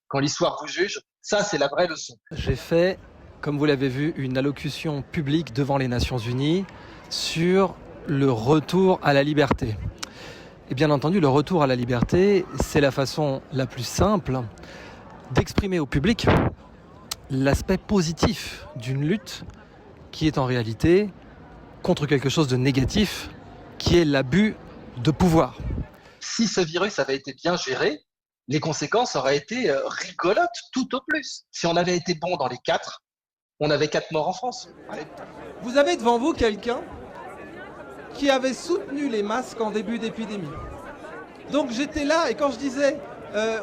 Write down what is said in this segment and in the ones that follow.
quand l'histoire vous juge. Ça, c'est la vraie leçon. J'ai fait, comme vous l'avez vu, une allocution publique devant les Nations Unies sur le retour à la liberté. Et bien entendu, le retour à la liberté, c'est la façon la plus simple d'exprimer au public l'aspect positif d'une lutte qui est en réalité contre quelque chose de négatif, qui est l'abus de pouvoir. Si ce virus avait été bien géré, les conséquences auraient été rigolotes tout au plus. Si on avait été bon dans les 4, on avait 4 morts en France. Vous avez devant vous quelqu'un qui avait soutenu les masques en début d'épidémie. Donc j'étais là et quand je disais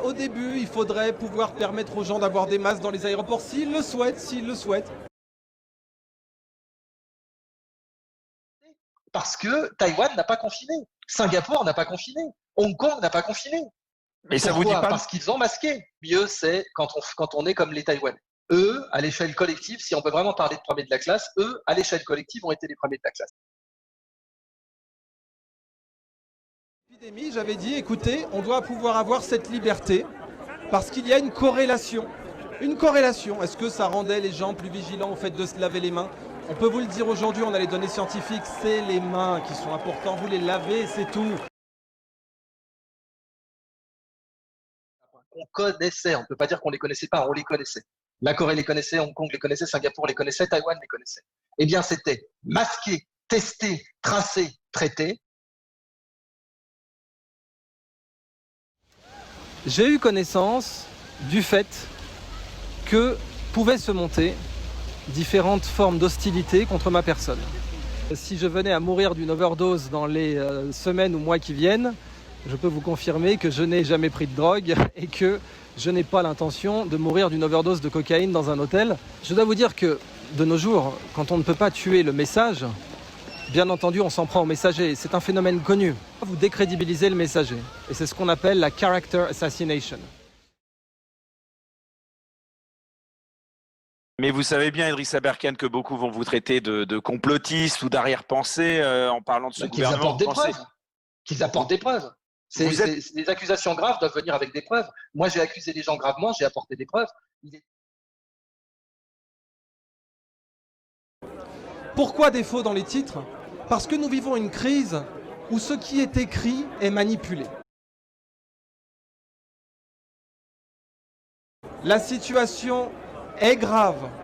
au début il faudrait pouvoir permettre aux gens d'avoir des masques dans les aéroports s'ils le souhaitent. Parce que Taïwan n'a pas confiné, Singapour n'a pas confiné, Hong Kong n'a pas confiné. Mais ça Pourquoi? vous dit pas? Parce qu'ils ont masqué. Mieux, c'est quand on est comme les Taïwanais. Eux, à l'échelle collective, si on peut vraiment parler de premiers de la classe, eux, à l'échelle collective, ont été les premiers de la classe. L'épidémie, j'avais dit, écoutez, on doit pouvoir avoir cette liberté parce qu'il y a une corrélation. Une corrélation. Est-ce que ça rendait les gens plus vigilants au fait de se laver les mains? On peut vous le dire aujourd'hui, on a les données scientifiques, c'est les mains qui sont importantes, vous les lavez, c'est tout. On connaissait, on ne peut pas dire qu'on les connaissait pas, on les connaissait. La Corée les connaissait, Hong Kong les connaissait, Singapour les connaissait, Taïwan les connaissait. Eh bien, c'était masqué, testé, tracé, traité. J'ai eu connaissance du fait que pouvaient se monter différentes formes d'hostilité contre ma personne. Si je venais à mourir d'une overdose dans les semaines ou mois qui viennent, je peux vous confirmer que je n'ai jamais pris de drogue et que je n'ai pas l'intention de mourir d'une overdose de cocaïne dans un hôtel. Je dois vous dire que de nos jours, quand on ne peut pas tuer le message, bien entendu, on s'en prend au messager. C'est un phénomène connu. Vous décrédibilisez le messager. Et c'est ce qu'on appelle la character assassination. Mais vous savez bien, Idrissa Berkane, que beaucoup vont vous traiter de complotiste ou d'arrière-pensée en parlant de ce Qu'ils gouvernement. apportent des preuves. Qu'ils apportent des preuves. Les accusations graves doivent venir avec des preuves. Moi, j'ai accusé les gens gravement, j'ai apporté des preuves. Pourquoi défaut dans les titres? Parce que nous vivons une crise où ce qui est écrit est manipulé. La situation est grave.